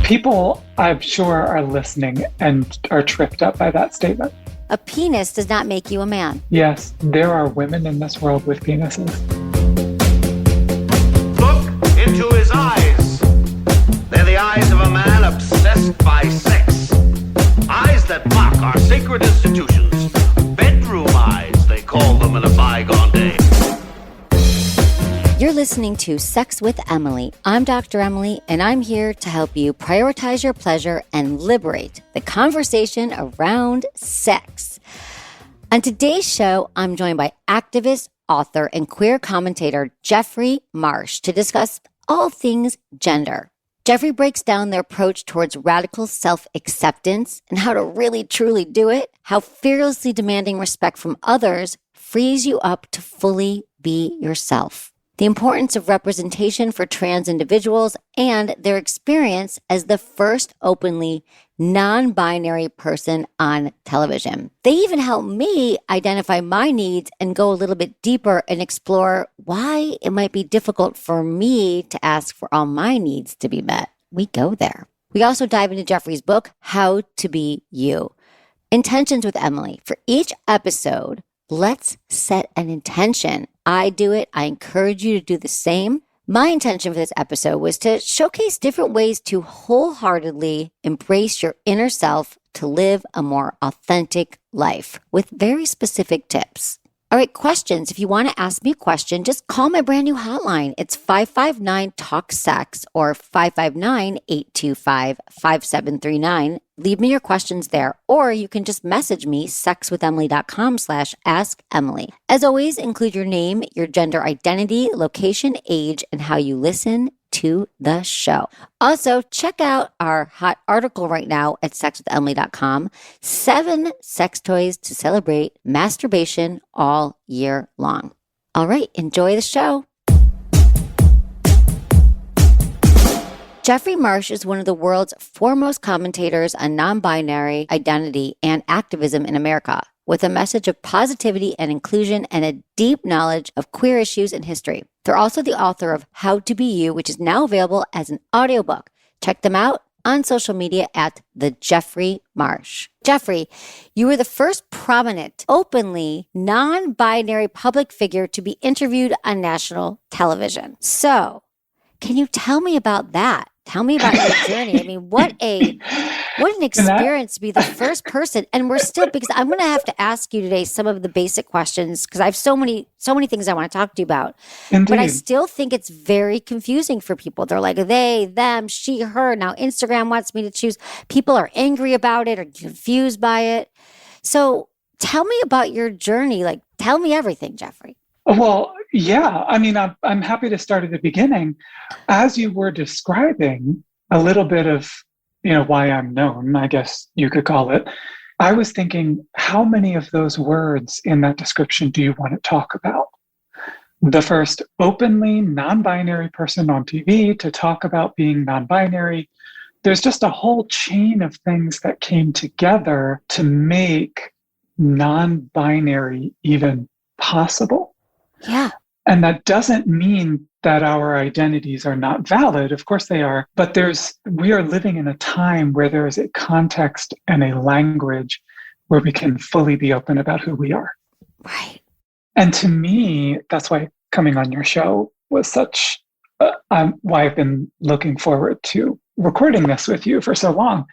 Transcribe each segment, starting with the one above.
People, I'm sure, are listening and are tripped up by that statement. A penis does not make you a man. Yes, there are women in this world with penises. Look into his eyes. They're the eyes of a man obsessed by sex. Eyes that mock our sacred institutions. Bedroom eyes, they call them in a bygone day. You're listening to Sex with Emily. I'm Dr. Emily, and I'm here to help you prioritize your pleasure and liberate the conversation around sex. On today's show, I'm joined by activist, author, and queer commentator Jeffrey Marsh to discuss all things gender. Jeffrey breaks down their approach towards radical self-acceptance and how to really truly do it, how fearlessly demanding respect from others frees you up to fully be yourself, the importance of representation for trans individuals, and their experience as the first openly non-binary person on television. They even help me identify my needs and go a little bit deeper and explore why it might be difficult for me to ask for all my needs to be met. We go there. We also dive into Jeffrey's book, How to Be You. Intentions with Emily. For each episode, let's set an intention. I do it. I encourage you to do the same. My intention for this episode was to showcase different ways to wholeheartedly embrace your inner self to live a more authentic life with very specific tips. All right, questions. If you want to ask me a question, just call my brand new hotline. It's 559-TALK-SEX or 559-825-5739. Leave me your questions there, or you can just message me, sexwithemily.com/assemily. As always, include your name, your gender identity, location, age, and how you listen to the show. Also, check out our hot article right now at sexwithemily.com, 7 sex toys to celebrate masturbation all year long. All right, enjoy the show. Jeffrey Marsh is one of the world's foremost commentators on non-binary identity and activism in America, with a message of positivity and inclusion and a deep knowledge of queer issues and history. They're also the author of How to Be You, which is now available as an audiobook. Check them out on social media at The Jeffrey Marsh. Jeffrey, you were the first prominent, openly non-binary public figure to be interviewed on national television. So, can you tell me about that? Tell me about your journey. I mean, what an experience to be the first person. And we're still, because I'm going to have to ask you today some of the basic questions because I have so many things I want to talk to you about. Indeed. But I still think it's very confusing for people. They're like, they, them, she, her. Now Instagram wants me to choose. People are angry about it or confused by it. So tell me about your journey. Like, tell me everything, Jeffrey. Well, yeah. I mean, I'm happy to start at the beginning. As you were describing a little bit of, why I'm known, I guess you could call it, I was thinking, how many of those words in that description do you want to talk about? The first openly non-binary person on TV to talk about being non-binary. There's just a whole chain of things that came together to make non-binary even possible. Yeah. And that doesn't mean that our identities are not valid. Of course they are. But we are living in a time where there is a context and a language where we can fully be open about who we are. Right. And to me, that's why coming on your show was such, why I've been looking forward to recording this with you for so long,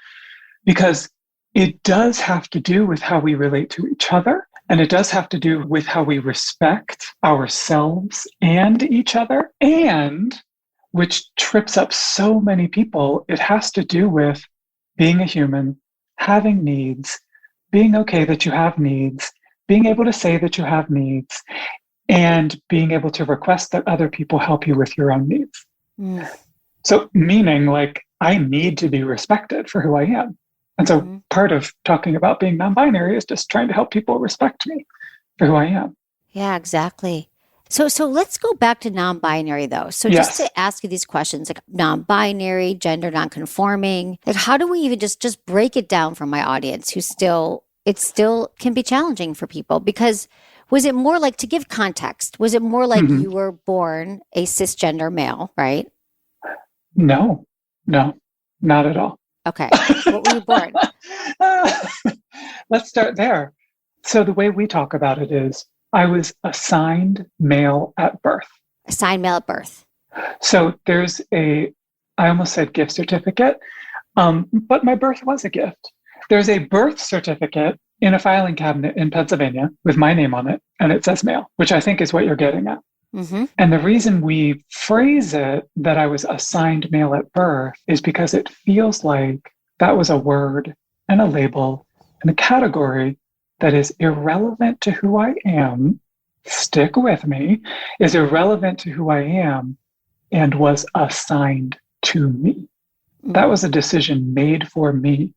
because it does have to do with how we relate to each other. And it does have to do with how we respect ourselves and each other. And which trips up so many people, it has to do with being a human, having needs, being okay that you have needs, being able to say that you have needs, and being able to request that other people help you with your own needs. Mm. So meaning like, I need to be respected for who I am. And so part of talking about being non-binary is just trying to help people respect me for who I am. Yeah, exactly. So let's go back to non-binary though. So Yes. Just to ask you these questions, like non-binary, gender non-conforming, like how do we even just break it down for my audience who it still can be challenging for people? Because was it more like, to give context, was it more like you were born a cisgender male, right? No. not at all. Okay. What were you born? Let's start there. So the way we talk about it is I was assigned male at birth. Assigned male at birth. So there's I almost said gift certificate, but my birth was a gift. There's a birth certificate in a filing cabinet in Pennsylvania with my name on it, and it says male, which I think is what you're getting at. Mm-hmm. And the reason we phrase it that I was assigned male at birth is because it feels like that was a word and a label and a category that is irrelevant to who I am. Stick with me, is irrelevant to who I am and was assigned to me. Mm-hmm. That was a decision made for me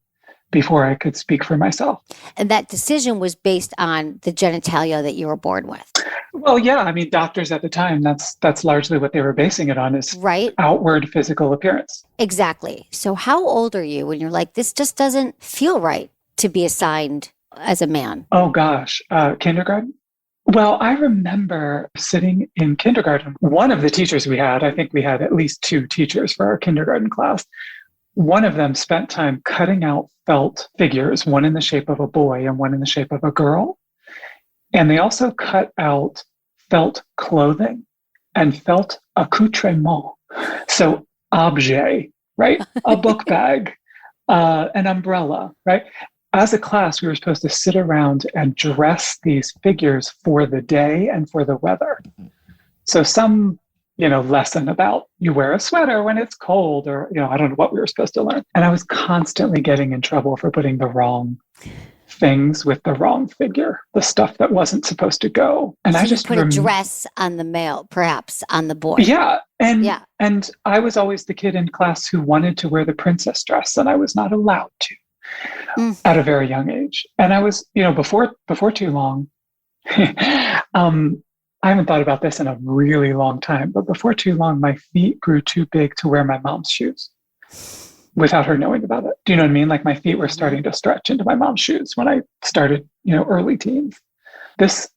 before I could speak for myself. And that decision was based on the genitalia that you were born with. Well, yeah. I mean, doctors at the time, that's largely what they were basing it on, is right? Outward physical appearance. Exactly. So how old are you when you're like, this just doesn't feel right to be assigned as a man? Oh, gosh. Kindergarten? Well, I remember sitting in kindergarten. One of the teachers we had, I think we had at least 2 teachers for our kindergarten class. One of them spent time cutting out felt figures, one in the shape of a boy and one in the shape of a girl. And they also cut out felt clothing and felt accoutrement. So objet, right? A book bag, an umbrella, right? As a class, we were supposed to sit around and dress these figures for the day and for the weather. So some lesson about you wear a sweater when it's cold, or, I don't know what we were supposed to learn. And I was constantly getting in trouble for putting the wrong things with the wrong figure, the stuff that wasn't supposed to go. And so I just put a dress on the male, perhaps on the boy. Yeah. And I was always the kid in class who wanted to wear the princess dress, and I was not allowed to at a very young age. And I was, before too long, I haven't thought about this in a really long time, but before too long, my feet grew too big to wear my mom's shoes without her knowing about it. Do you know what I mean? Like my feet were starting to stretch into my mom's shoes when I started, early teens. This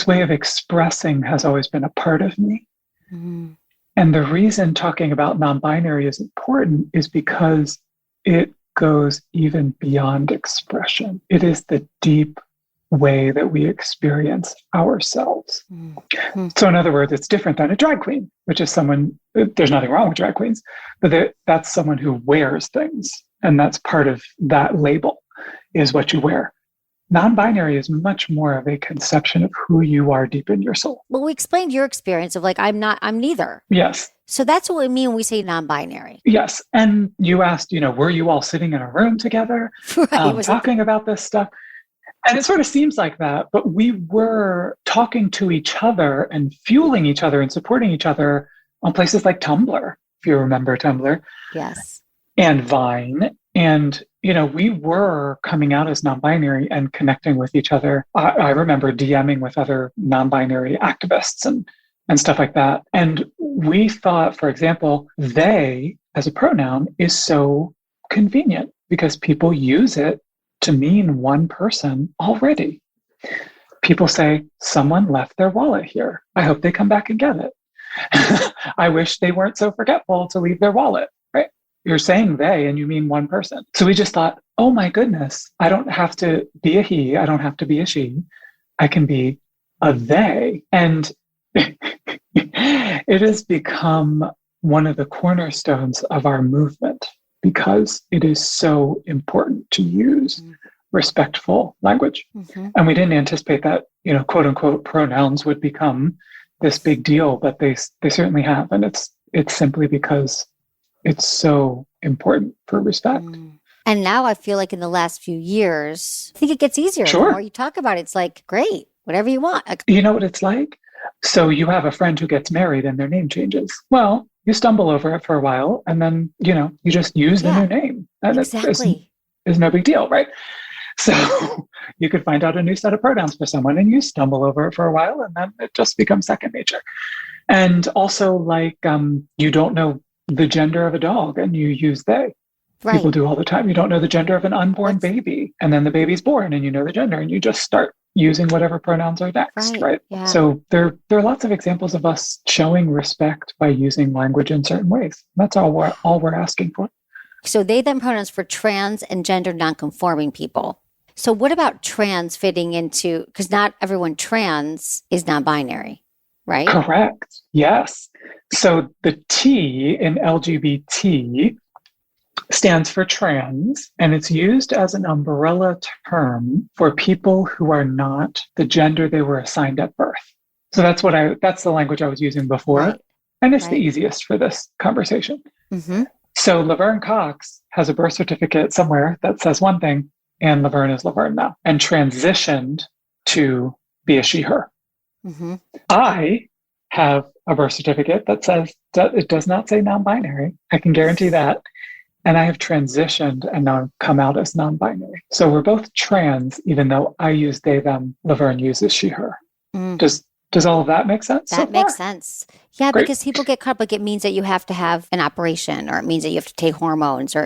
way of expressing has always been a part of me. Mm-hmm. And the reason talking about non-binary is important is because it goes even beyond expression. It is the deep way that we experience ourselves. Mm-hmm. So in other words, it's different than a drag queen, which is someone, there's nothing wrong with drag queens, but that's someone who wears things. And that's part of that label, is what you wear. Non-binary is much more of a conception of who you are deep in your soul. Well, we explained your experience of I'm neither. Yes. So that's what we mean when we say non-binary. Yes. And you asked, were you all sitting in a room together, right. Talking about this stuff? And it sort of seems like that, but we were talking to each other and fueling each other and supporting each other on places like Tumblr, if you remember Tumblr. Yes. And Vine. And, we were coming out as non-binary and connecting with each other. I remember DMing with other non-binary activists and stuff like that. And we thought, for example, they as a pronoun is so convenient because people use it to mean one person already. People say, someone left their wallet here. I hope they come back and get it. I wish they weren't so forgetful to leave their wallet, right? You're saying they, and you mean one person. So we just thought, oh my goodness, I don't have to be a he. I don't have to be a she. I can be a they. And it has become one of the cornerstones of our movement, because it is so important to use respectful language. Mm-hmm. And we didn't anticipate that, quote unquote, pronouns would become this big deal, but they certainly have. And it's simply because it's so important for respect. And now I feel like in the last few years, I think it gets easier. Sure. The more you talk about it, it's like, great, whatever you want. You know what it's like? So you have a friend who gets married and their name changes. Well, you stumble over it for a while, and then, you just use the new name. And exactly. It's no big deal, right? So you could find out a new set of pronouns for someone and you stumble over it for a while, and then it just becomes second nature. And also you don't know the gender of a dog and you use they. Right. People do all the time. You don't know the gender of an unborn baby, and then the baby's born and you know the gender, and you just start using whatever pronouns are next, right? Yeah. So there are lots of examples of us showing respect by using language in certain ways. That's all we're asking for. So they, them pronouns for trans and gender nonconforming people. So what about trans fitting into, because not everyone trans is non-binary, right? Correct. Yes. So the T in LGBT stands for trans, and it's used as an umbrella term for people who are not the gender they were assigned at birth. So that's the language I was using before. Right. And it's Right. the easiest for this conversation. Mm-hmm. So Laverne Cox has a birth certificate somewhere that says one thing, and Laverne is Laverne now, and transitioned to be a she, her. Mm-hmm. I have a birth certificate that says that it does not say non-binary. I can guarantee that. And I have transitioned and now come out as non-binary. So we're both trans, even though I use they, them, Laverne uses she, her. Mm. Does all of that make sense? That makes sense. Yeah, Great. because people get caught up, like it means that you have to have an operation, or it means that you have to take hormones, or it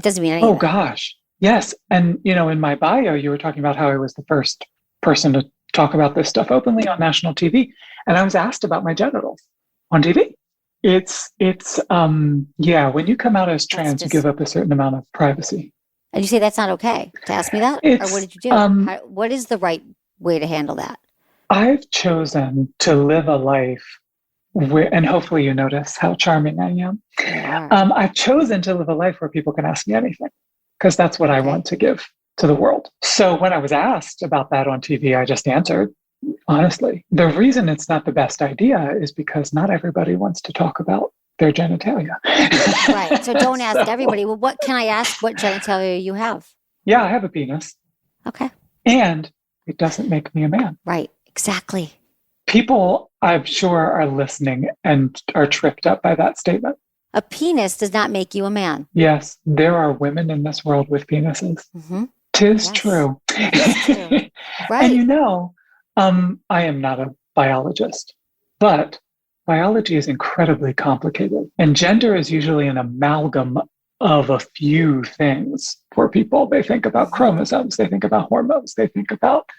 doesn't mean anything. Oh gosh. Yes. And in my bio, you were talking about how I was the first person to talk about this stuff openly on national TV. And I was asked about my genitals on TV. It's when you come out as trans, you give up a certain amount of privacy. And you say that's not okay to ask me that? Or what did you do? What is the right way to handle that? I've chosen to live a life where, and hopefully you notice how charming I am. Yeah. I've chosen to live a life where people can ask me anything, because that's what I want to give to the world. So when I was asked about that on TV, I just answered, honestly. The reason it's not the best idea is because not everybody wants to talk about their genitalia. Right. So don't ask everybody. Well, what can I ask what genitalia you have? Yeah, I have a penis. Okay. And it doesn't make me a man. Right. Exactly. People, I'm sure, are listening and are tripped up by that statement. A penis does not make you a man. Yes, there are women in this world with penises. Mm-hmm. Tis true. Right. And I am not a biologist, but biology is incredibly complicated. And gender is usually an amalgam of a few things for people. They think about chromosomes, they think about hormones, they think about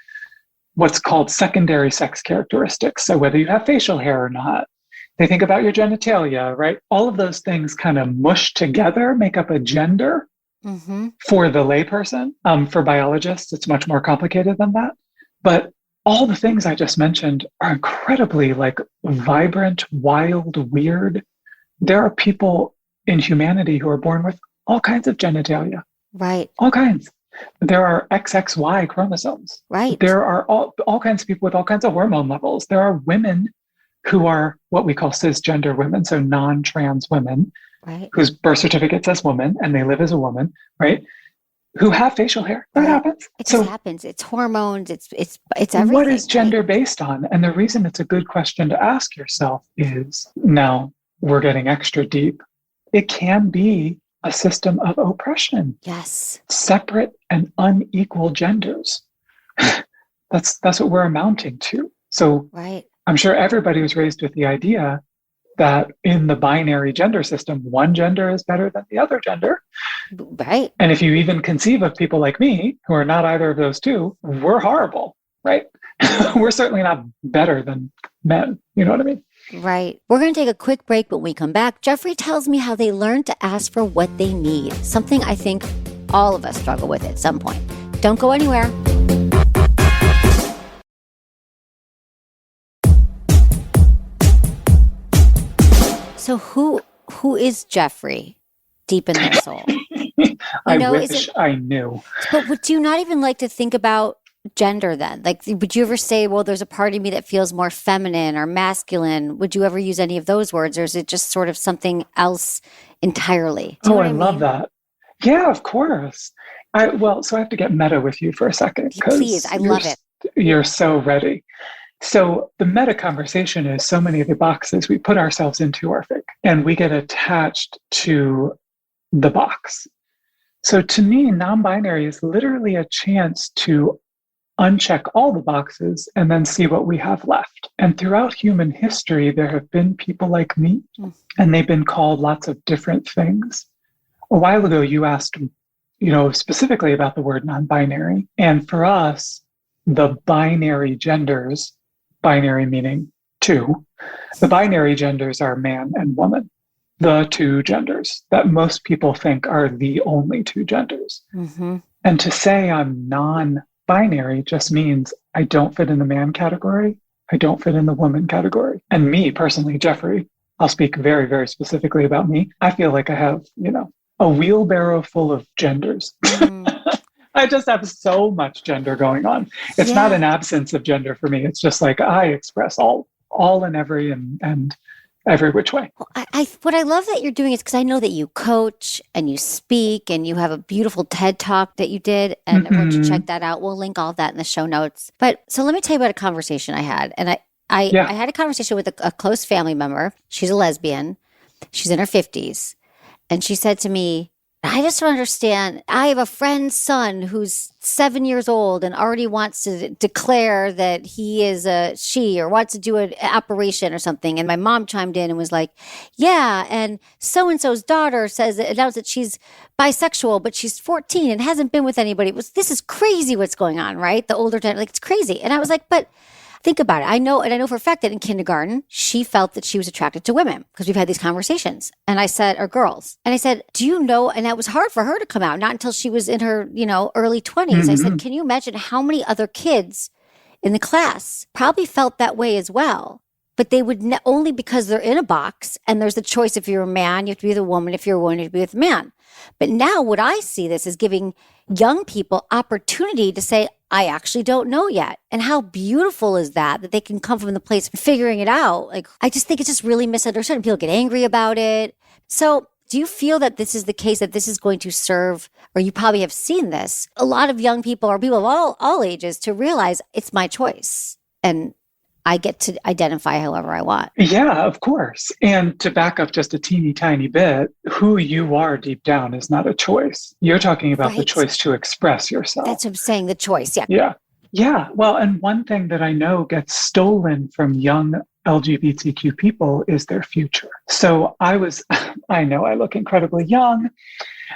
what's called secondary sex characteristics. So whether you have facial hair or not, they think about your genitalia, right? All of those things kind of mush together, make up a gender. Mm-hmm. For the layperson. For biologists, it's much more complicated than that. But all the things I just mentioned are incredibly vibrant, wild, weird. There are people in humanity who are born with all kinds of genitalia. Right. All kinds. There are XXY chromosomes. Right. There are all kinds of people with all kinds of hormone levels. There are women who are what we call cisgender women, so non-trans women, right, whose birth certificate says woman and they live as a woman, right? Who have facial hair. That happens. It just happens. It's hormones. It's everything. What is gender based on? And the reason it's a good question to ask yourself is, now we're getting extra deep. It can be a system of oppression. Yes. Separate and unequal genders. That's what we're amounting to. So right. I'm sure everybody was raised with the idea that in the binary gender system, one gender is better than the other gender. Right. And if you even conceive of people like me, who are not either of those two, we're horrible, right? We're certainly not better than men. You know what I mean? Right. We're going to take a quick break, but when we come back, Jeffrey tells me how they learn to ask for what they need, something I think all of us struggle with at some point. Don't go anywhere. So who is Jeffrey deep in their soul? I wish I knew. But would you not even like to think about gender then? Like, would you ever say, well, there's a part of me that feels more feminine or masculine? Would you ever use any of those words, or is it just sort of something else entirely? Oh, I love that. Yeah, of course. So I have to get meta with you for a second. Please, I love it. You're so ready. So the meta conversation is so many of the boxes we put ourselves into are fake, and we get attached to the box. So to me, non-binary is literally a chance to uncheck all the boxes and then see what we have left. And throughout human history, there have been people like me, and they've been called lots of different things. A while ago, you asked, specifically about the word non-binary. And for us, the binary genders, binary meaning two, the binary genders are man and woman. the two genders that most people think are the only two genders. Mm-hmm. And to say I'm non-binary just means I don't fit in the man category. I don't fit in the woman category. And me personally, Jeffrey, I'll speak very, very specifically about me. I feel like I have, a wheelbarrow full of genders. I just have so much gender going on. It's not an absence of gender for me. It's just like I express all and every and every which way. Well, what I love that you're doing is because I know that you coach and you speak and you have a beautiful TED Talk that you did. And everyone should check that out. We'll link all that in the show notes. But so let me tell you about a conversation I had. And I had a conversation with a close family member. She's a lesbian. She's in her 50s. And she said to me, I just don't understand. I have a friend's son who's 7 years old and already wants to declare that he is a she or wants to do an operation or something. And my mom chimed in and was like, yeah, and so-and-so's daughter announced that she's bisexual, but she's 14 and hasn't been with anybody. This is crazy what's going on, right? The older gender, it's crazy. And I was like, but think about it. I know for a fact that in kindergarten, she felt that she was attracted to women because we've had these conversations. And I said, or girls. And I said, do you know, and that was hard for her to come out, not until she was in her, early 20s. I said, can you imagine how many other kids in the class probably felt that way as well? But they would only because they're in a box and there's the choice. If you're a man, you have to be with a woman. If you're a woman, you have to be with a man. But now what I see this is giving young people opportunity to say, I actually don't know yet. And how beautiful is that they can come from the place of figuring it out. Like, I just think it's just really misunderstood and people get angry about it. So do you feel that this is the case, that this is going to serve, or you probably have seen this, a lot of young people or people of all ages to realize it's my choice and I get to identify however I want? Yeah, of course. And to back up just a teeny tiny bit, who you are deep down is not a choice. You're talking about the choice to express yourself. That's what I'm saying, the choice. Yeah. Yeah. Yeah. Well, and one thing that I know gets stolen from young LGBTQ people is their future. So I know I look incredibly young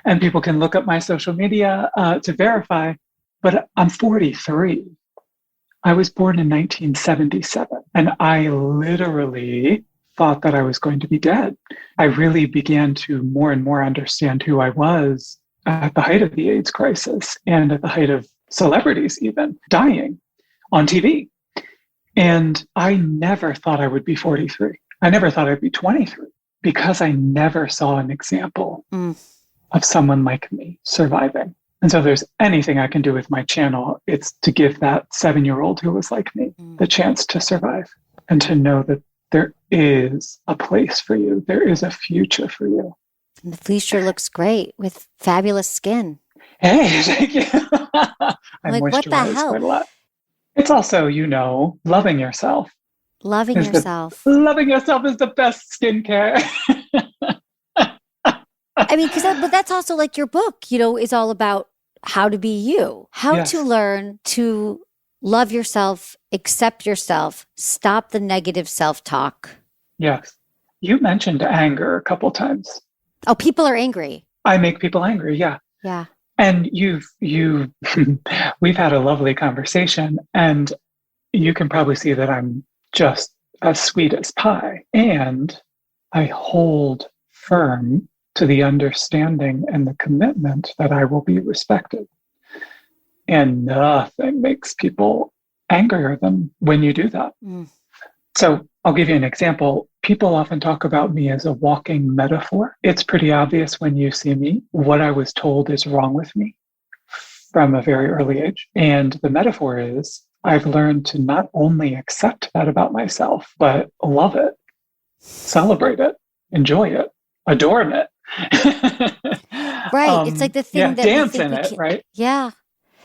and people can look up my social media to verify, but I'm 43. I was born in 1977, and I literally thought that I was going to be dead. I really began to more and more understand who I was at the height of the AIDS crisis and at the height of celebrities even dying on TV. And I never thought I would be 43. I never thought I'd be 23 because I never saw an example of someone like me surviving. And so if there's anything I can do with my channel, it's to give that 7-year-old who was like me the chance to survive and to know that there is a place for you. There is a future for you. And the future looks great with fabulous skin. Hey, thank you. I like, what the hell? Quite a lot. It's also, loving yourself. Loving yourself. Loving yourself is the best skincare. I mean, but that's also like your book, is all about how to be you, how to learn to love yourself, accept yourself, stop the negative self-talk. Yes. You mentioned anger a couple times. Oh, people are angry. I make people angry. Yeah. Yeah. And we've had a lovely conversation, and you can probably see that I'm just as sweet as pie. And I hold firm to the understanding and the commitment that I will be respected. And nothing makes people angrier than when you do that. So I'll give you an example. People often talk about me as a walking metaphor. It's pretty obvious when you see me what I was told is wrong with me from a very early age. And the metaphor is I've learned to not only accept that about myself, but love it, celebrate it, enjoy it, adore it. Right. It's like the thing that dance in it, right? Yeah.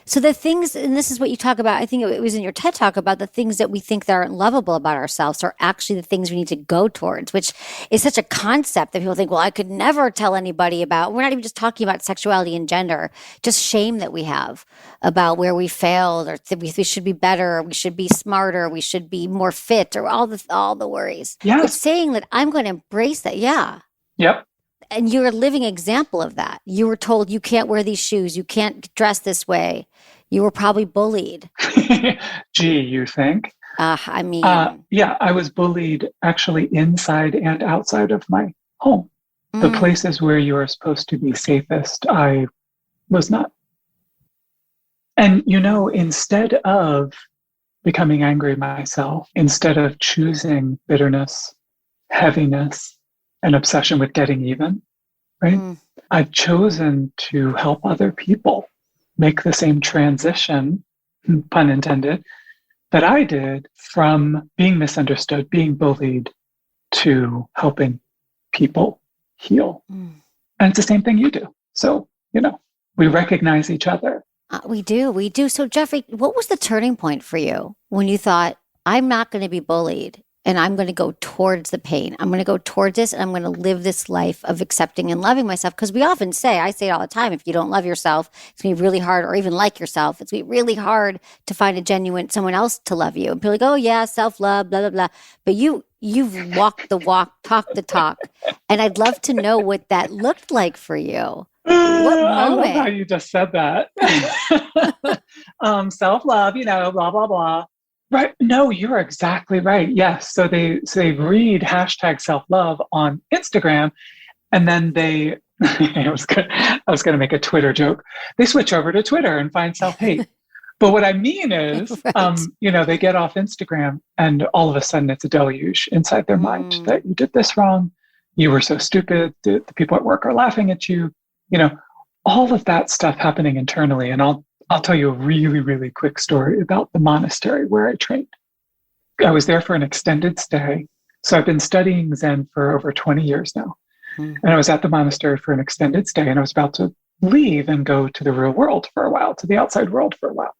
So the things, and this is what you talk about, I think it was in your TED Talk about the things that we think that aren't lovable about ourselves are actually the things we need to go towards, which is such a concept that people think, well, I could never tell anybody about. We're not even just talking about sexuality and gender, just shame that we have about where we failed or that we should be better, or we should be smarter, we should be more fit, or all the worries. Yes. It's saying that I'm going to embrace that. Yeah. Yep. And you're a living example of that. You were told you can't wear these shoes. You can't dress this way. You were probably bullied. Gee, you think? I mean. Yeah, I was bullied actually inside and outside of my home. The places where you are supposed to be safest, I was not. And, instead of becoming angry myself, instead of choosing bitterness, heaviness, and obsession with getting even, right? I've chosen to help other people make the same transition, pun intended, that I did from being misunderstood, being bullied, to helping people heal. And it's the same thing you do. So, we recognize each other. We do. So, Jeffrey, what was the turning point for you when you thought, I'm not going to be bullied and I'm going to go towards the pain? I'm going to go towards this and I'm going to live this life of accepting and loving myself. Because we often say, I say it all the time, if you don't love yourself, it's going to be really hard, or even like yourself, it's going to be really hard to find a genuine someone else to love you. And people are like, oh yeah, self-love, blah, blah, blah. But you've walked the walk, talked the talk. And I'd love to know what that looked like for you. What moment? I love how you just said that. Self-love, blah, blah, blah. Right. No, you're exactly right. Yes. So they read hashtag self-love on Instagram, and then I was going to make a Twitter joke. They switch over to Twitter and find self-hate. But what I mean is, right. They get off Instagram and all of a sudden it's a deluge inside their mind that you did this wrong. You were so stupid. The people at work are laughing at you. All of that stuff happening internally. And I'll tell you a really, really quick story about the monastery where I trained. I was there for an extended stay. So I've been studying Zen for over 20 years now. And I was at the monastery for an extended stay, and I was about to leave and go to the real world for a while, to the outside world for a while.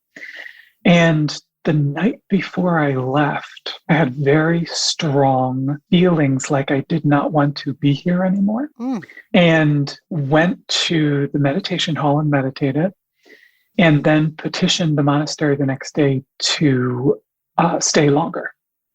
And the night before I left, I had very strong feelings like I did not want to be here anymore, and went to the meditation hall and meditated, and then petitioned the monastery the next day to stay longer.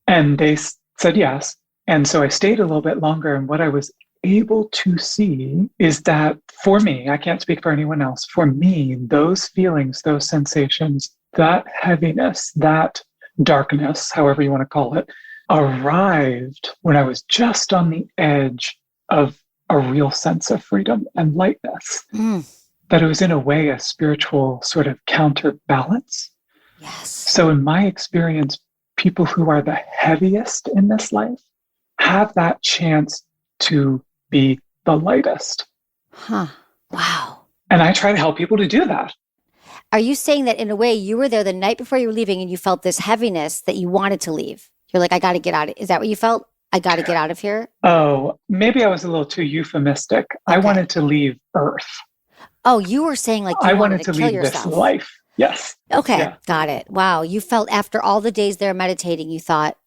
And they said yes. And so I stayed a little bit longer. And what I was able to see is that for me, I can't speak for anyone else, for me, those feelings, those sensations, that heaviness, that darkness, however you want to call it, arrived when I was just on the edge of a real sense of freedom and lightness. That it was in a way a spiritual sort of counterbalance. Yes. So in my experience, people who are the heaviest in this life have that chance to be the lightest. Wow. And I try to help people to do that. Are you saying that in a way you were there the night before you were leaving and you felt this heaviness that you wanted to leave? You're like, I got to get out of it. Is that what you felt? I got to get out of here? Oh, maybe I was a little too euphemistic. Okay. I wanted to leave Earth. Oh, you were saying like you wanted to kill leave yourself. This life. Yes. Okay. Yeah. Got it. Wow. You felt after all the days there meditating, you thought,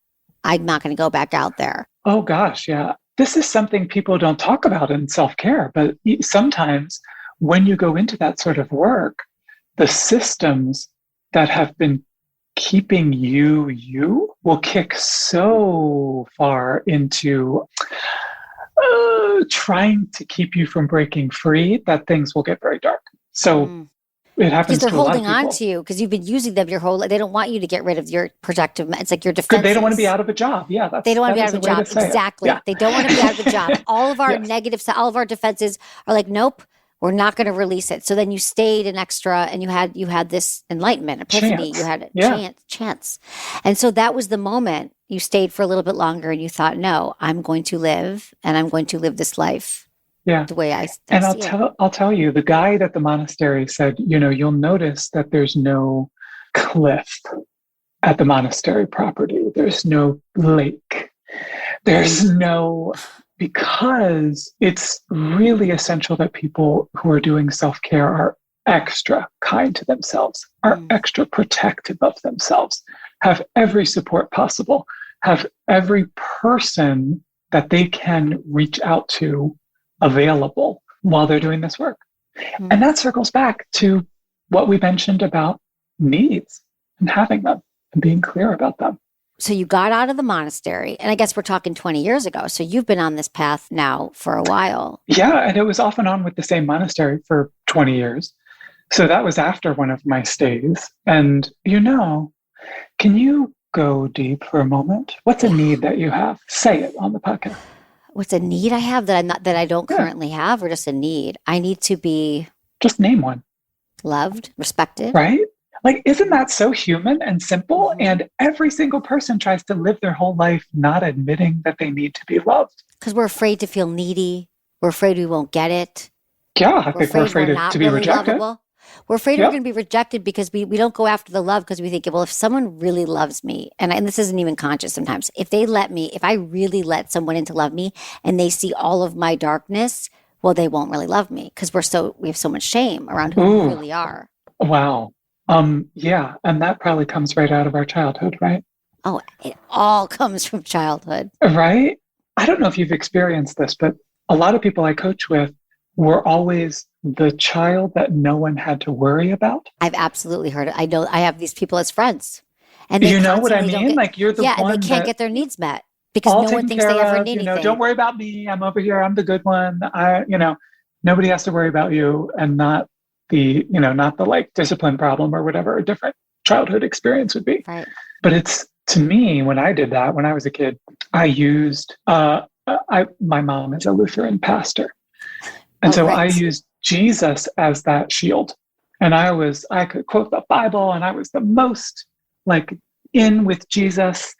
I'm not going to go back out there. Oh gosh. Yeah. This is something people don't talk about in self-care, but sometimes when you go into that sort of work, the systems that have been keeping you will kick so far into trying to keep you from breaking free that things will get very dark. So it happens to a lot of people. Because they're holding on to you because you've been using them your whole life. They don't want you to get rid of your protective. It's like your defenses. They don't want to be out of a job. Yeah, they don't want to be out of a job. Exactly. Yeah. They don't want to be out of a job. All of our negatives, all of our defenses are like, nope, we're not going to release it. So then you stayed an extra, and you had this enlightenment, epiphany. You had a chance. And so that was the moment you stayed for a little bit longer, and you thought, no, I'm going to live, and I'm going to live this life. Yeah. The way I and I'll tell you, the guide at the monastery said, you'll notice that there's no cliff at the monastery property. There's no lake. There's no, because it's really essential that people who are doing self-care are extra kind to themselves, are extra protective of themselves, have every support possible, have every person that they can reach out to available while they're doing this work. And that circles back to what we mentioned about needs and having them and being clear about them. So you got out of the monastery, and I guess we're talking 20 years ago. So you've been on this path now for a while. Yeah, and it was off and on with the same monastery for 20 years. So that was after one of my stays. And can you go deep for a moment? What's a need that you have? Say it on the podcast. What's a need I have that I don't currently have, or just a need? I need to be Just name one. loved, respected. Right? Like, isn't that so human and simple? Mm-hmm. And every single person tries to live their whole life not admitting that they need to be loved. Because we're afraid to feel needy. We're afraid we won't get it. Yeah, I think we're afraid not to be really rejected. lovable. We're afraid we're going to be rejected because we don't go after the love because we think, well, if someone really loves me, and this isn't even conscious sometimes, if I really let someone in to love me and they see all of my darkness, well, they won't really love me because we have so much shame around who we really are. Wow. Yeah. And that probably comes right out of our childhood, right? Oh, it all comes from childhood. Right? I don't know if you've experienced this, but a lot of people I coach with were always the child that no one had to worry about. I've absolutely heard it. I know I have these people as friends. And you know what I mean? Like you're the one and they can't get their needs met because no one thinks they ever need anything. Don't worry about me. I'm over here. I'm the good one. Nobody has to worry about you, and not the like discipline problem or whatever a different childhood experience would be. Right. But it's, to me, when I did that, when I was a kid, I used, my mom is a Lutheran pastor. And I used Jesus as that shield. And I could quote the Bible, and I was the most like in with Jesus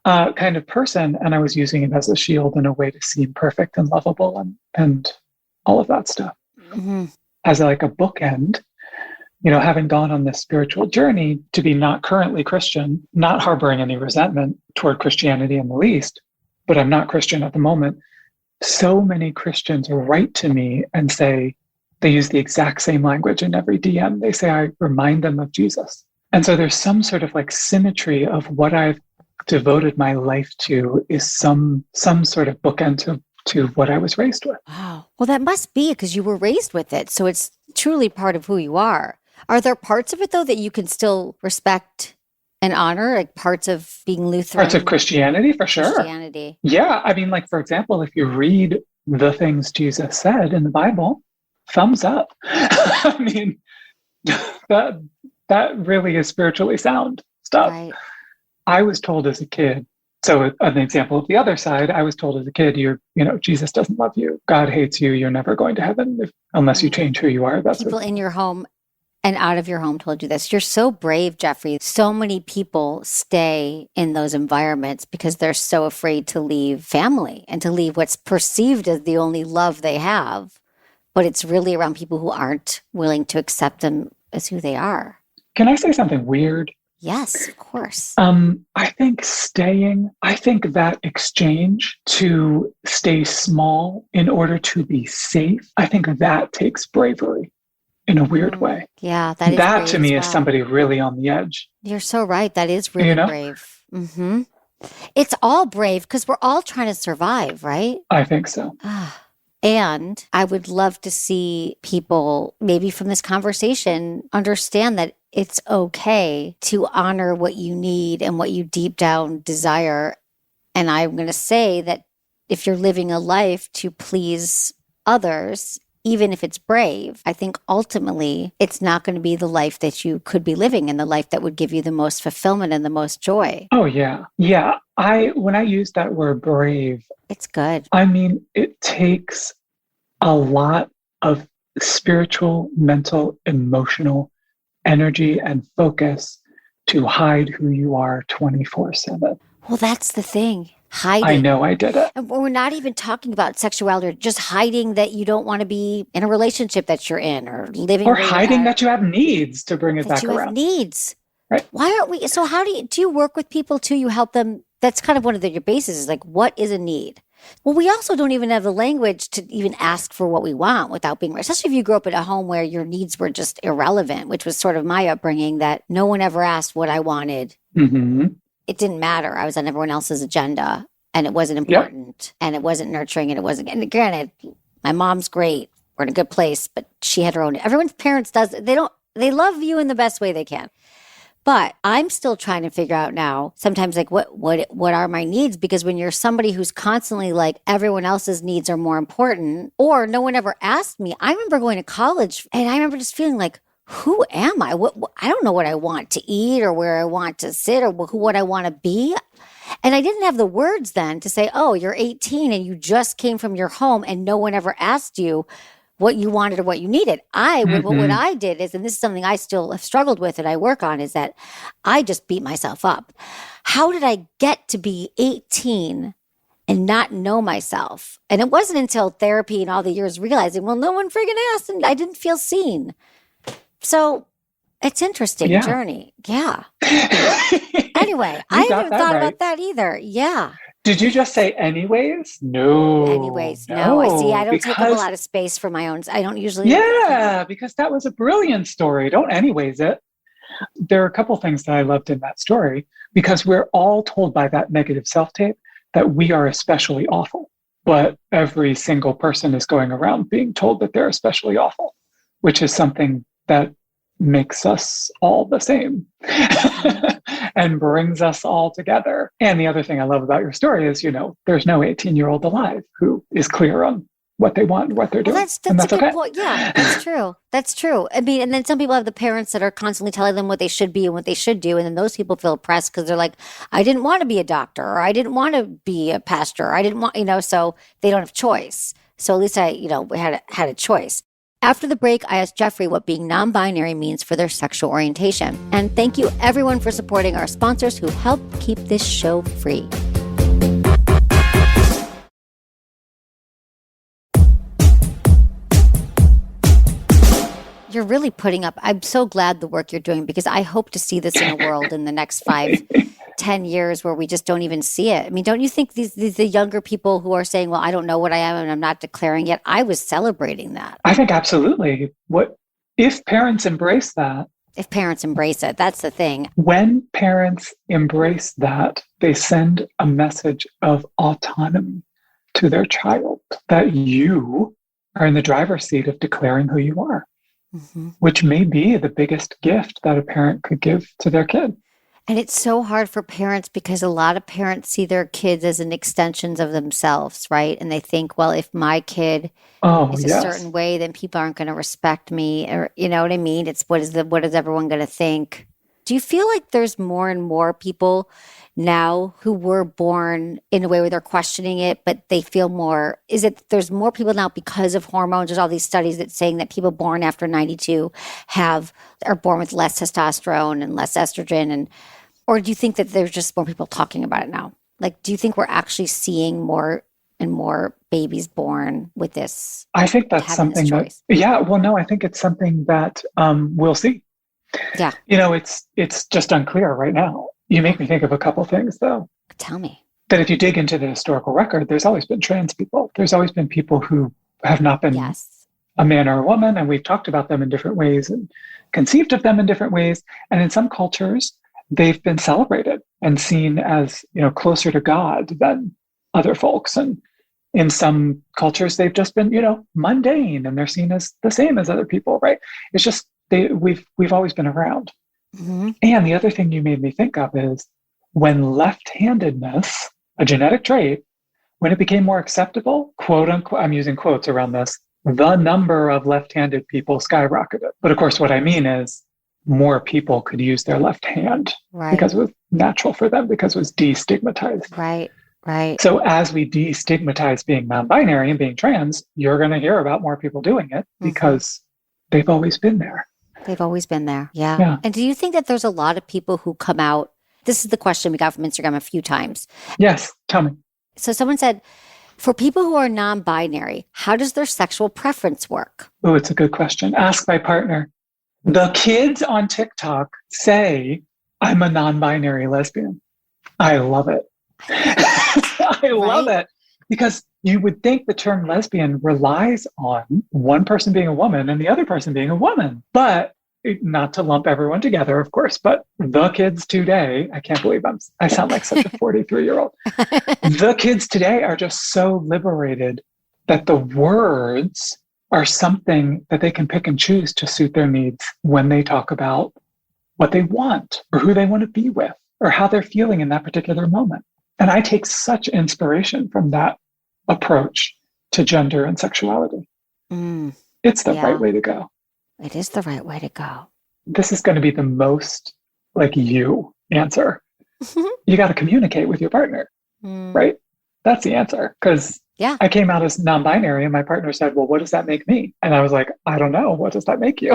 kind of person. And I was using it as a shield in a way to seem perfect and lovable and all of that stuff. Mm-hmm. As like a bookend, having gone on this spiritual journey to be not currently Christian, not harboring any resentment toward Christianity in the least, but I'm not Christian at the moment. So many Christians write to me and say, they use the exact same language in every DM. They say, I remind them of Jesus. And so there's some sort of like symmetry of what I've devoted my life to is some sort of bookend to what I was raised with. Wow. Well, that must be because you were raised with it. So it's truly part of who you are. Are there parts of it, though, that you can still respect and honor, like parts of being Lutheran? Parts of Christianity, for sure. Christianity. Yeah. I mean, like, for example, if you read the things Jesus said in the Bible, thumbs up. I mean, that really is spiritually sound stuff. Right. I was told as a kid, so an example of the other side, I was told as a kid, Jesus doesn't love you. God hates you. You're never going to heaven unless you change who you are. That's people in your home and out of your home told you this. You're so brave, Jeffrey. So many people stay in those environments because they're so afraid to leave family and to leave what's perceived as the only love they have. But it's really around people who aren't willing to accept them as who they are. Can I say something weird? Yes, of course. I think that exchange to stay small in order to be safe, I think that takes bravery in a weird way. Yeah, that is that to me is somebody really on the edge. You're so right. That is really brave. Mm-hmm. It's all brave because we're all trying to survive, right? I think so. And I would love to see people, maybe from this conversation, understand that it's okay to honor what you need and what you deep down desire. And I'm going to say that if you're living a life to please others, even if it's brave, I think ultimately it's not going to be the life that you could be living and the life that would give you the most fulfillment and the most joy. Oh, yeah. Yeah. When I use that word brave, it's good. I mean, it takes a lot of spiritual, mental, emotional energy and focus to hide who you are 24/7. Well, that's the thing. Hiding. I know I did it. And we're not even talking about sexuality, just hiding that you don't want to be in a relationship that you're in or living. Or hiding that you have needs, to bring it back around. Have needs. Right. Why aren't we? So how do you work with people too? You help them. That's kind of one of your bases is like, what is a need? Well, we also don't even have the language to even ask for what we want without being, especially if you grew up in a home where your needs were just irrelevant, which was sort of my upbringing, that no one ever asked what I wanted. Mm-hmm. It didn't matter. I was on everyone else's agenda and it wasn't important and it wasn't nurturing and it wasn't, and granted, my mom's great. We're in a good place, but she had her own, everyone's parents they love you in the best way they can. But I'm still trying to figure out now, sometimes like what are my needs? Because when you're somebody who's constantly like everyone else's needs are more important, or no one ever asked me. I remember going to college and I remember just feeling like, who am I? I don't know what I want to eat or where I want to sit or what I want to be. And I didn't have the words then to say, oh, you're 18 and you just came from your home and no one ever asked you what you wanted or what you needed. What I did is, and this is something I still have struggled with and I work on, is that I just beat myself up. How did I get to be 18 and not know myself? And it wasn't until therapy and all the years realizing, well, no one friggin' asked and I didn't feel seen. So it's interesting journey. Yeah. Anyway, I haven't thought about that either. Yeah. Did you just say anyways? No. Anyways, no. I see. I don't take up a lot of space for my own. I don't usually. Yeah, because that was a brilliant story. Don't anyways it. There are a couple things that I loved in that story because we're all told by that negative self-tape that we are especially awful. But every single person is going around being told that they're especially awful, which is something that makes us all the same and brings us all together. And the other thing I love about your story is, there's no 18-year-old alive who is clear on what they want and what they're doing. That's a good point. Yeah, that's true. That's true. I mean, and then some people have the parents that are constantly telling them what they should be and what they should do. And then those people feel oppressed because they're like, I didn't want to be a doctor, or I didn't want to be a pastor, or I didn't want, so they don't have choice. So at least I, had a choice. After the break, I asked Jeffrey what being non-binary means for their sexual orientation. And thank you everyone for supporting our sponsors who help keep this show free. You're really putting up, I'm so glad the work you're doing, because I hope to see this in a world in the next 5-10 years where we just don't even see it. I mean, don't you think the younger people who are saying, well, I don't know what I am and I'm not declaring it, I was celebrating that. I think absolutely. If parents embrace that? If parents embrace it, that's the thing. When parents embrace that, they send a message of autonomy to their child, that you are in the driver's seat of declaring who you are. Mm-hmm. Which may be the biggest gift that a parent could give to their kid. And it's so hard for parents because a lot of parents see their kids as an extensions of themselves, right? And they think, well, if my kid is a certain way, then people aren't going to respect me, or you know what I mean? It's what is everyone going to think? Do you feel like there's more and more people now who were born in a way where they're questioning it, but they feel more, there's more people now because of hormones? There's all these studies that saying that people born after 92 are born with less testosterone and less estrogen, or do you think that there's just more people talking about it now? Like, do you think we're actually seeing more and more babies born with this? I think that's something I think it's something that we'll see. Yeah. It's just unclear right now. You make me think of a couple things, though. Tell me. That if you dig into the historical record, there's always been trans people. There's always been people who have not been a man or a woman, and we've talked about them in different ways and conceived of them in different ways. And in some cultures, they've been celebrated and seen as, closer to God than other folks. And in some cultures, they've just been, mundane, and they're seen as the same as other people, right? It's just we've always been around. Mm-hmm. And the other thing you made me think of is when left-handedness, a genetic trait, when it became more acceptable, quote unquote, I'm using quotes around this, the number of left-handed people skyrocketed. But of course, what I mean is more people could use their left hand because it was natural for them, because it was destigmatized. Right. So as we destigmatize being non-binary and being trans, you're going to hear about more people doing it because they've always been there. They've always been there. Yeah. And do you think that there's a lot of people who come out? This is the question we got from Instagram a few times. Yes. Tell me. So someone said, for people who are non-binary, how does their sexual preference work? Oh, it's a good question. Ask my partner. The kids on TikTok say I'm a non-binary lesbian. I love it. I love it. Because you would think the term lesbian relies on one person being a woman and the other person being a woman. But not to lump everyone together, of course, but the kids today, I can't believe I sound like such a 43-year-old. The kids today are just so liberated that the words are something that they can pick and choose to suit their needs when they talk about what they want or who they want to be with or how they're feeling in that particular moment. And I take such inspiration from that approach to gender and sexuality. It's the right way to go. It is the right way to go. This is going to be the most like you answer You got to communicate with your partner, right? That's the answer. Because I came out as non-binary and my partner said, well, what does that make me? And I was like, I don't know. What does that make you?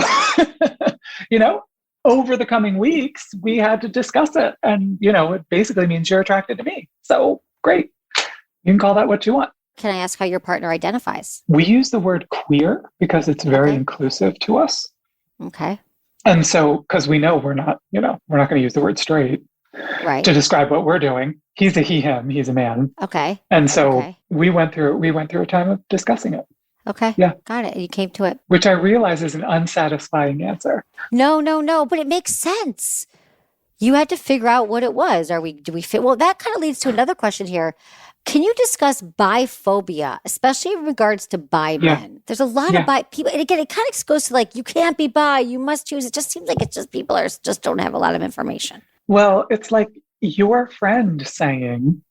You know, over the coming weeks, we had to discuss it. And, you know, it basically means you're attracted to me. So great. You can call that what you want. Can I ask how your partner identifies? We use the word queer because it's very inclusive to us. Okay. And so, because we know we're not going to use the word straight to describe what we're doing. He's a he, him, he's a man. Okay. And so we went through a time of discussing it. Okay. Yeah. Got it. You came to it. Which I realize is an unsatisfying answer. No, but it makes sense. You had to figure out what it was. Do we fit? Well, that kind of leads to another question here. Can you discuss biphobia, especially in regards to bi men? There's a lot of bi people. And again, it kind of goes to like, you can't be bi, you must choose. It just seems like it's just people just don't have a lot of information. Well, it's like your friend saying,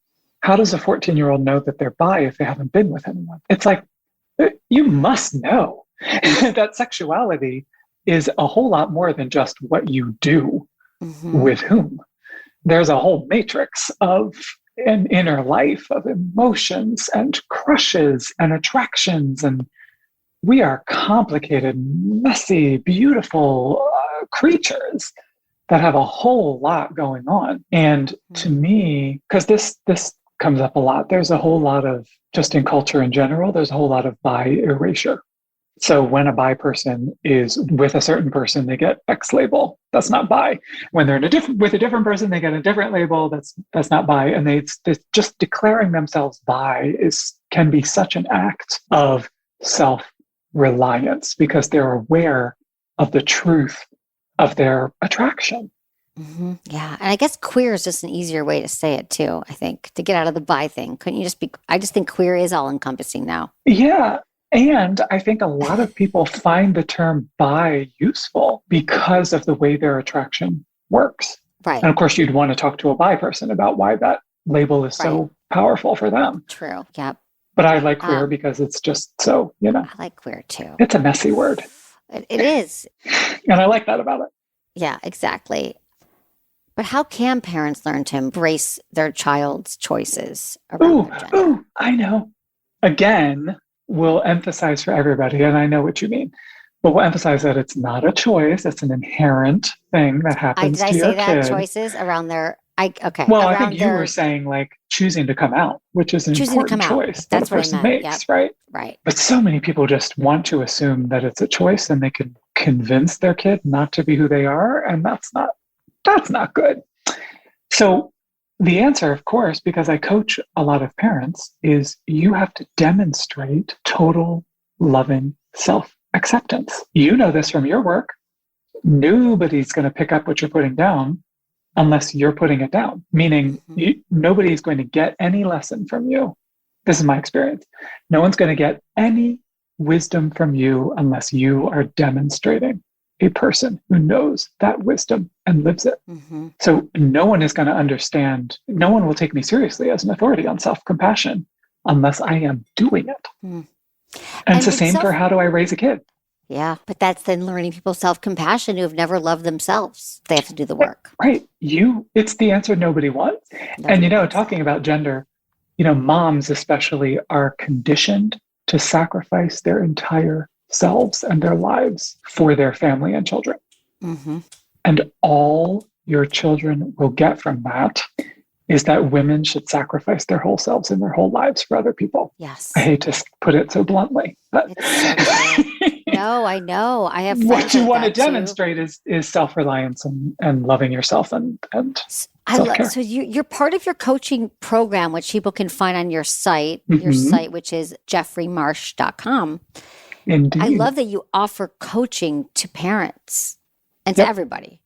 how does a 14-year-old know that they're bi if they haven't been with anyone? It's like, you must know that sexuality is a whole lot more than just what you do with whom. There's a whole matrix of an inner life of emotions and crushes and attractions. And we are complicated, messy, beautiful creatures that have a whole lot going on. And to me, because this comes up a lot, there's a whole lot of, just in culture in general, there's a whole lot of bi erasure. So when a bi person is with a certain person, they get X label. That's not bi. When they're with a different person, they get a different label. That's not bi. And they just declaring themselves bi can be such an act of self-reliance because they're aware of the truth of their attraction. Yeah. And I guess queer is just an easier way to say it too, I think, to get out of the bi thing. Couldn't you just be, I just think queer is all encompassing now. Yeah. And I think a lot of people find the term bi useful because of the way their attraction works. Right. And of course, you'd want to talk to a bi person about why that label is so powerful for them. True. Yep. But I like queer because it's just so, I like queer too. It's a messy word. It is. And I like that about it. Yeah, exactly. But how can parents learn to embrace their child's choices around their gender? I know. Again, we'll emphasize for everybody, and I know what you mean, but we'll emphasize that it's not a choice. It's an inherent thing that happens to your kid. Did I say that? Choices around their... okay. Well, I think you were saying like choosing to come out, which is an important choice that a person makes, right? Right. But so many people just want to assume that it's a choice and they can convince their kid not to be who they are, and that's not good. So the answer, of course, because I coach a lot of parents, is you have to demonstrate total loving self-acceptance. You know this from your work. Nobody's going to pick up what you're putting down unless you're putting it down, meaning nobody's going to get any lesson from you. This is my experience. No one's going to get any wisdom from you unless you are demonstrating a person who knows that wisdom and lives it. So no one is going to understand, no one will take me seriously as an authority on self-compassion unless I am doing it. And it's the same for how do I raise a kid? Yeah, but that's then learning people self-compassion who have never loved themselves. They have to do the work. Right. It's the answer nobody wants. And, talking about gender, moms especially are conditioned to sacrifice their entire selves and their lives for their family and children. And all your children will get from that is that women should sacrifice their whole selves and their whole lives for other people. Yes. I hate to put it so bluntly, but no, I know. I have what you want to demonstrate is self-reliance and loving yourself and self-care. So you're part of your coaching program, which people can find on your site, which is jeffreymarsh.com. Indeed. I love that you offer coaching to parents and to everybody.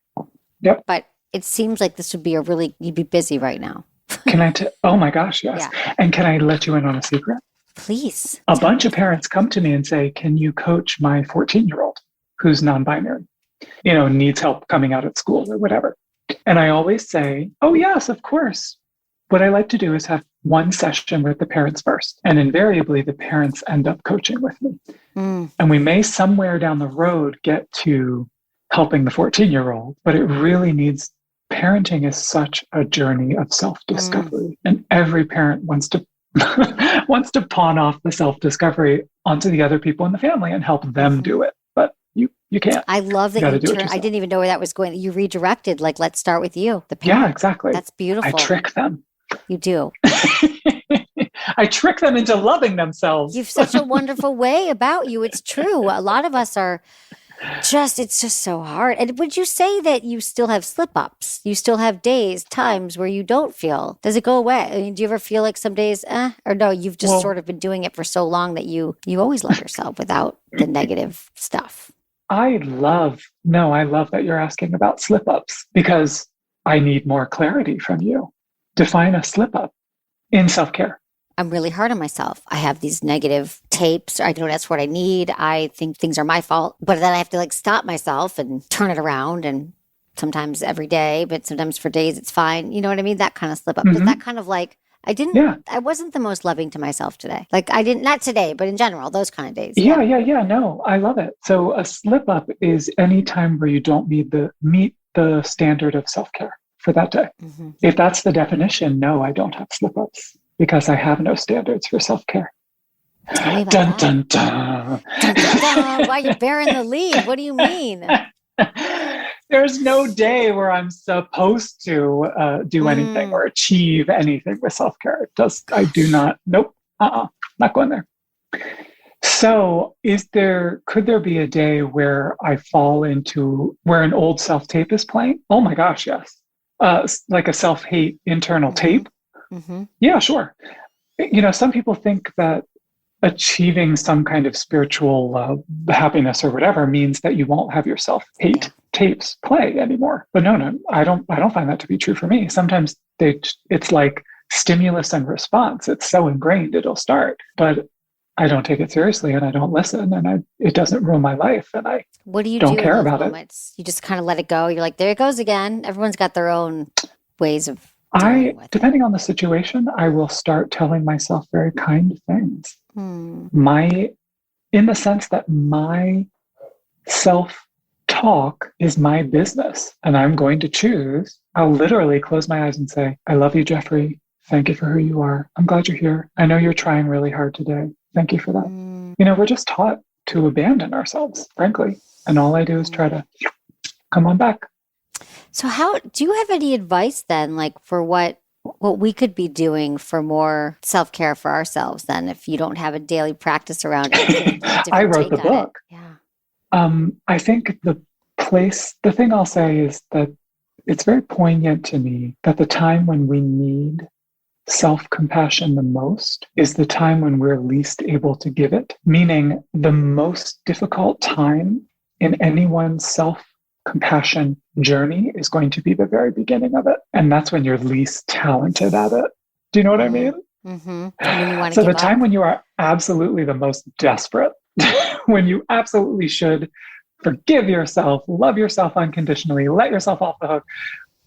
Yep. But it seems like this would be you'd be busy right now. Oh my gosh, yes. Yeah. And can I let you in on a secret? Please. A bunch of parents come to me and say, can you coach my 14-year-old who's non-binary, needs help coming out at school or whatever? And I always say, oh yes, of course. What I like to do is have one session with the parents first. And invariably, the parents end up coaching with me. And we may somewhere down the road get to helping the 14-year-old, but it really needs parenting is such a journey of self-discovery, and every parent wants to wants to pawn off the self-discovery onto the other people in the family and help them do it. But you can't. I love that you turn. I didn't even know where that was going. You redirected, like, let's start with you, the parent. Yeah, exactly. That's beautiful. I trick them. You do. I trick them into loving themselves. You've such a wonderful way about you. It's true. A lot of us are it's just so hard. And would you say that you still have slip-ups? You still have days, times where you don't feel? Does it go away? I mean, do you ever feel like some days, or no, you've just sort of been doing it for so long that you always love yourself without the negative stuff? I love that you're asking about slip-ups, because I need more clarity from you. Define a slip-up in self-care. I'm really hard on myself. I have these negative tapes. I know that's what I need. I think things are my fault, but then I have to like stop myself and turn it around, and sometimes every day, but sometimes for days it's fine. You know what I mean? That kind of slip up. But that kind of like, I wasn't the most loving to myself today. Like I didn't, not today, but in general, those kind of days. Yeah. No, I love it. So a slip up is any time where you don't meet the standard of self-care for that day. If that's the definition, no, I don't have slip ups, because I have no standards for self-care. Tell me about dun, that. dun, dun. Dun, dun, dun. Why are you bearing the lead? What do you mean? There's no day where I'm supposed to do anything or achieve anything with self-care. I do not. Nope. Not going there. So could there be a day where I fall into where an old self-tape is playing? Oh my gosh, yes. Like a self-hate internal tape. Yeah, sure. Some people think that achieving some kind of spiritual happiness or whatever means that you won't have your self-hate tapes play anymore. But no, I don't find that to be true for me. Sometimes it's like stimulus and response. It's so ingrained, it'll start, but I don't take it seriously, and I don't listen, and it doesn't ruin my life, and I what do you don't do care in those about moments? You just kind of let it go. You're like, there it goes again. Everyone's got their own ways of depending on the situation, I will start telling myself very kind things. In the sense that my self-talk is my business, and I'm going to choose. I'll literally close my eyes and say, I love you, Jeffrey. Thank you for who you are. I'm glad you're here. I know you're trying really hard today. Thank you for that. We're just taught to abandon ourselves, frankly. And all I do is try to come on back. So do you have any advice then, like for what we could be doing for more self-care for ourselves then, if you don't have a daily practice around it? I wrote the book. Yeah. I think the thing I'll say is that it's very poignant to me that the time when we need self-compassion the most is the time when we're least able to give it, meaning the most difficult time in anyone's self-compassion journey is going to be the very beginning of it. And that's when you're least talented at it. Do you know what I mean? So the time when you are absolutely the most desperate, when you absolutely should forgive yourself, love yourself unconditionally, let yourself off the hook,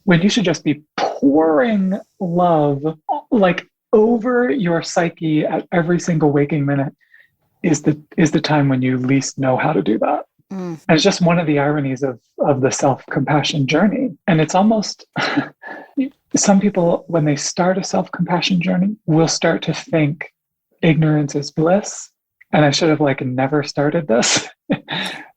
when you should just be pouring love like over your psyche at every single waking minute is the time when you least know how to do that. And it's just one of the ironies of the self-compassion journey. And it's almost, some people, when they start a self-compassion journey, will start to think ignorance is bliss. And I should have never started this. Do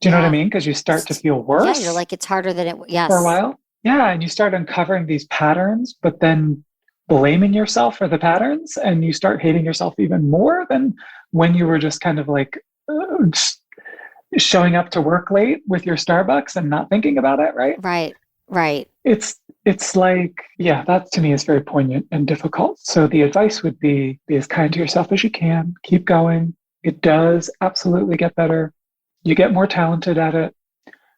you know what I mean? Because you start to feel worse. Yeah, you're like, it's harder than it, yes. For a while. Yeah, and you start uncovering these patterns, but then blaming yourself for the patterns, and you start hating yourself even more than when you were just kind of like showing up to work late with your Starbucks and not thinking about it, right? Right. It's like, yeah, that to me is very poignant and difficult. So the advice would be as kind to yourself as you can. Keep going. It does absolutely get better. You get more talented at it.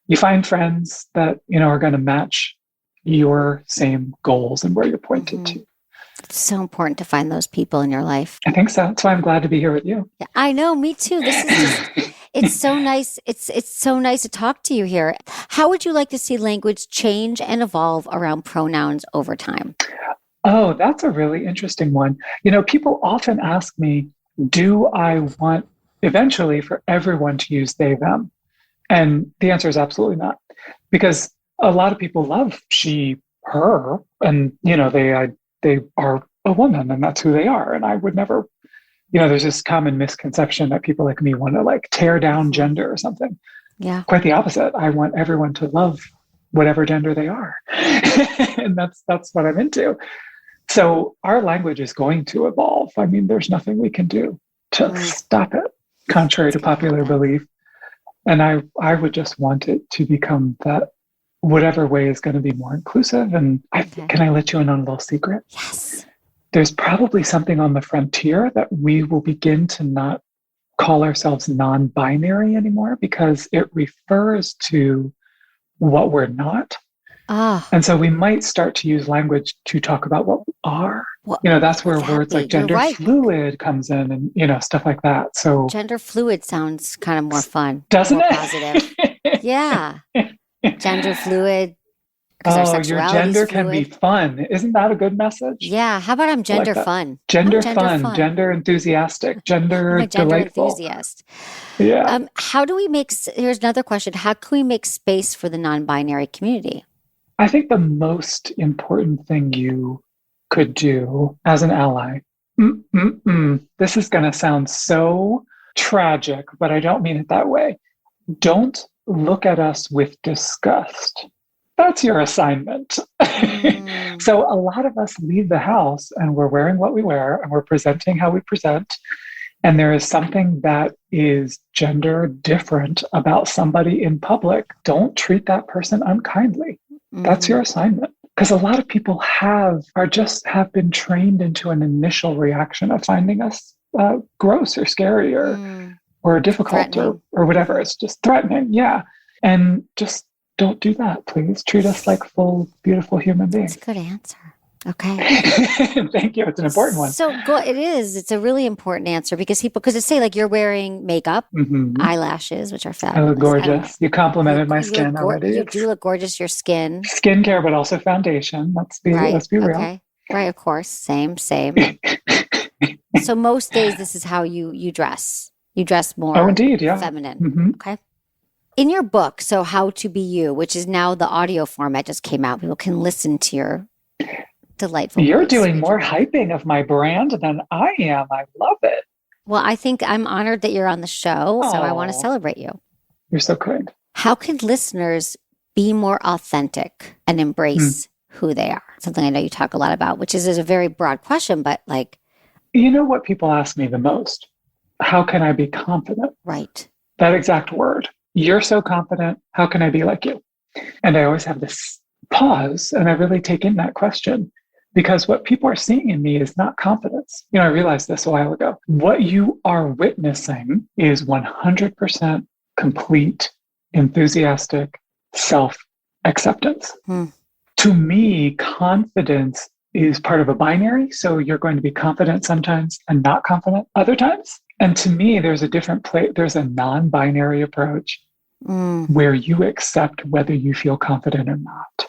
You find friends that, are going to match your same goals and where you're pointed to. It's so important to find those people in your life. I think so. That's why I'm glad to be here with you. Yeah, I know, me too. This is just, it's so nice. It's so nice to talk to you here. How would you like to see language change and evolve around pronouns over time? Oh, that's a really interesting one. People often ask me, do I want eventually for everyone to use they, them? And the answer is absolutely not. Because a lot of people love she, her, and they are a woman, and that's who they are. And I would never, there's this common misconception that people like me want to like tear down gender or something. Yeah. Quite the opposite. I want everyone to love whatever gender they are. And that's what I'm into. So our language is going to evolve. I mean, there's nothing we can do to stop it, contrary to popular belief. And I would just want it to become that whatever way is going to be more inclusive. And can I let you in on a little secret? Yes. There's probably something on the frontier that we will begin to not call ourselves non-binary anymore, because it refers to what we're not. And so we might start to use language to talk about what we are. Well, that's where words like gender fluid comes in, and stuff like that. So gender fluid sounds kind of more fun. Doesn't more it? Positive. Yeah. Gender fluid. Your gender can be fun. Isn't that a good message? Yeah. How about I'm gender fun? Gender fun, gender enthusiastic, gender delightful. Enthusiast. Yeah. How do we here's another question. How can we make space for the non-binary community? I think the most important thing you could do as an ally, this is going to sound so tragic, but I don't mean it that way. Don't look at us with disgust. That's your assignment. So a lot of us leave the house and we're wearing what we wear and we're presenting how we present. And there is something that is gender different about somebody in public. Don't treat that person unkindly. That's your assignment. Because a lot of people have been trained into an initial reaction of finding us gross or scary or difficult or whatever. It's just threatening. Yeah. And just don't do that, please. Treat us like full, beautiful human beings. That's a good answer. Okay. Thank you. It's an important one. So it is. It's a really important answer because it say like you're wearing makeup, eyelashes, which are fabulous. I look gorgeous. You complimented my skin already. You do look gorgeous. Your skin. Skincare, but also foundation. Let's be real. Okay. Right. Of course. Same. So most days, this is how you dress. You dress more. Oh, indeed. Yeah. Feminine. Okay. In your book, So How to Be You, which is now the audio format just came out. People can listen to your delightful You're voice. doing more hyping of my brand than I am. I love it. Well, I think I'm honored that you're on the show, so I want to celebrate you. You're so kind. How can listeners be more authentic and embrace who they are? Something I know you talk a lot about, which is a very broad question, but like... You know what people ask me the most? How can I be confident? Right. That exact word. You're so confident. How can I be like you? And I always have this pause and I really take in that question. Because what people are seeing in me is not confidence. I realized this a while ago. What you are witnessing is 100% complete, enthusiastic self-acceptance. To me, confidence is part of a binary. So you're going to be confident sometimes and not confident other times. And to me, there's a different place. There's a non-binary approach where you accept whether you feel confident or not.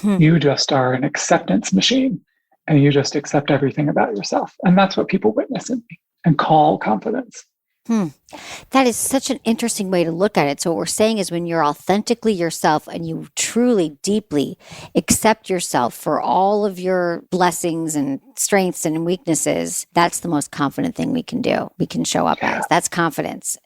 You just are an acceptance machine and you just accept everything about yourself. And that's what people witness in me and call confidence. That is such an interesting way to look at it. So what we're saying is when you're authentically yourself and you truly, deeply accept yourself for all of your blessings and strengths and weaknesses, that's the most confident thing we can do. We can show up as. That's confidence.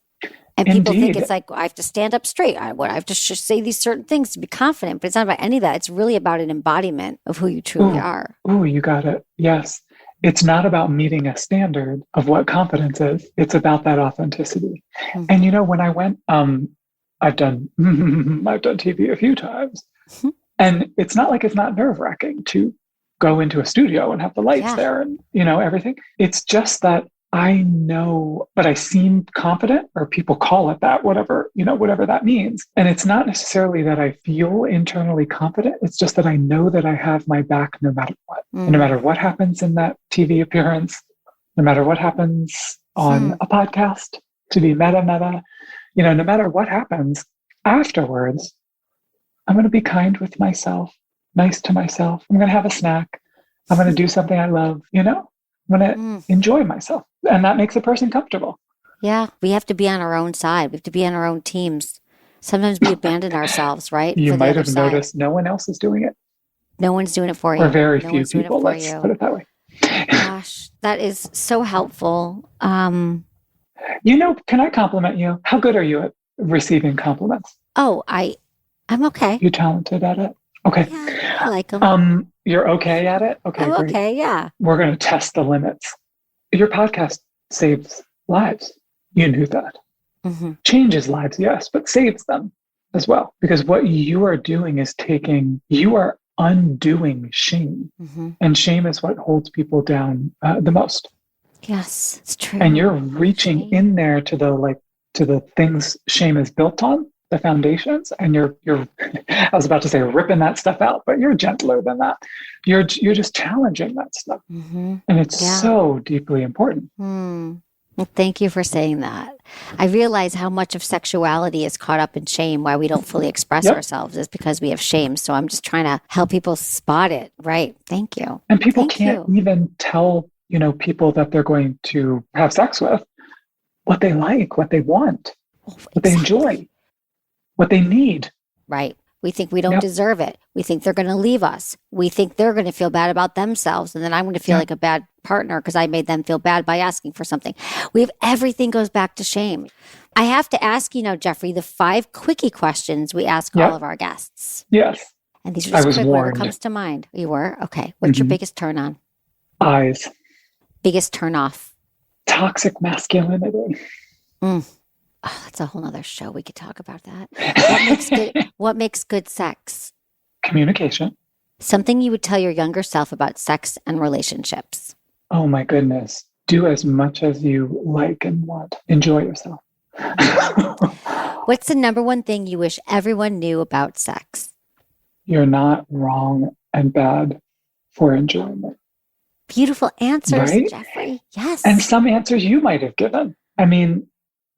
And people think it's like, I have to stand up straight. I have to say these certain things to be confident. But it's not about any of that. It's really about an embodiment of who you truly are. Oh, you got it. Yes. It's not about meeting a standard of what confidence is. It's about that authenticity. And when I went, I've done TV a few times. And it's not like it's not nerve-wracking to go into a studio and have the lights there and, everything. It's just that I know, but I seem confident, or people call it that, whatever that means. And it's not necessarily that I feel internally confident. It's just that I know that I have my back no matter what. And no matter what happens in that TV appearance, no matter what happens on a podcast, to be meta, no matter what happens afterwards, I'm going to be kind with myself, nice to myself. I'm going to have a snack. I'm going to do something I love, I'm going to enjoy myself. And that makes a person comfortable. Yeah. We have to be on our own side. We have to be on our own teams. Sometimes we abandon ourselves, right? You might have noticed no one else is doing it. No one's doing it for you. Or very No few one's doing it people, for let's you. put it that way. Gosh, that is so helpful. Can I compliment you? How good are you at receiving compliments? Oh, I'm okay. You talented at it? Okay. Yeah, I like them. You're okay at it? Okay, I'm great. okay, yeah. We're going to test the limits. Your podcast saves lives. You knew that. Mm-hmm. Changes lives, yes, but saves them as well. Because what you are doing is you are undoing shame. Mm-hmm. And shame is what holds people down the most. Yes, it's true. And you're reaching in there to the things shame is built on, the foundations, and you're I was about to say ripping that stuff out, but you're gentler than that. You're just challenging that stuff. Mm-hmm. And it's so deeply important. Well, thank you for saying that. I realize how much of sexuality is caught up in shame, why we don't fully express ourselves is because we have shame. So I'm just trying to help people spot it. Right. Thank you. And people can't even tell, people that they're going to have sex with what they like, what they want, what they enjoy, what they need. Right. We think we don't deserve it. We think they're going to leave us. We think they're going to feel bad about themselves. And then I'm going to feel like a bad partner because I made them feel bad by asking for something. Everything goes back to shame. I have to ask you now, Jeffrey, the 5 quickie questions we ask all of our guests. Yes. And these are just quick, whatever comes to mind. You were? Okay. What's your biggest turn on? Eyes. Biggest turn off? Toxic masculinity. Oh, that's a whole nother show. We could talk about that. What makes good sex? Communication. Something you would tell your younger self about sex and relationships. Oh my goodness. Do as much as you like and want. Enjoy yourself. What's the number one thing you wish everyone knew about sex? You're not wrong and bad for enjoying it. Beautiful answers, right? Jeffrey. Yes. And some answers you might have given. I mean,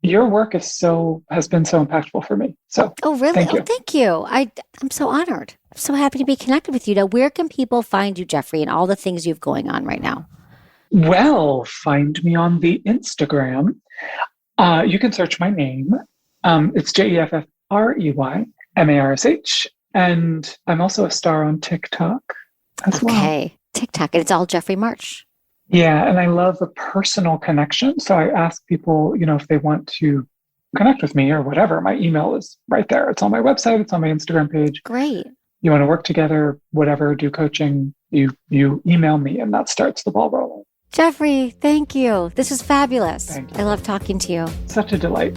your work has been so impactful for me. So, oh, really? Thank you. Thank you. I'm so honored. I'm so happy to be connected with you. Now, where can people find you, Jeffrey, and all the things you have going on right now? Well, find me on the Instagram. You can search my name. It's Jeffrey Marsh. And I'm also a star on TikTok as well. Okay. TikTok. And it's all Jeffrey Marsh. Yeah, and I love a personal connection. So I ask people, if they want to connect with me or whatever, my email is right there. It's on my website. It's on my Instagram page. Great. You want to work together, whatever, do coaching, you email me and that starts the ball rolling. Jeffrey, thank you. This is fabulous. Thank you. I love talking to you. Such a delight.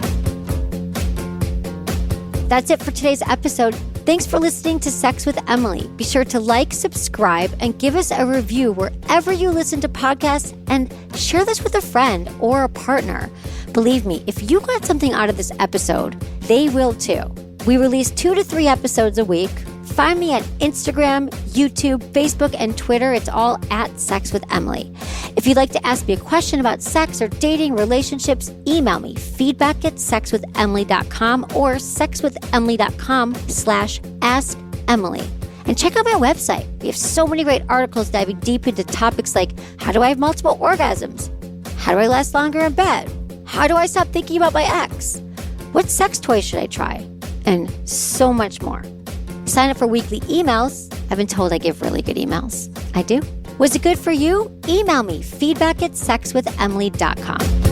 That's it for today's episode. Thanks for listening to Sex with Emily. Be sure to like, subscribe, and give us a review wherever you listen to podcasts, and share this with a friend or a partner. Believe me, if you got something out of this episode, they will too. We release 2 to 3 episodes a week. Find me at Instagram, YouTube, Facebook, and Twitter. It's all at Sex with Emily. If you'd like to ask me a question about sex or dating, relationships, email me feedback@sexwithemily.com or sexwithemily.com/askemily. And check out my website. We have so many great articles diving deep into topics like how do I have multiple orgasms? How do I last longer in bed? How do I stop thinking about my ex? What sex toy should I try? And so much more. Sign up for weekly emails. I've been told I give really good emails. I do. Was it good for you? Email me feedback@sexwithemily.com.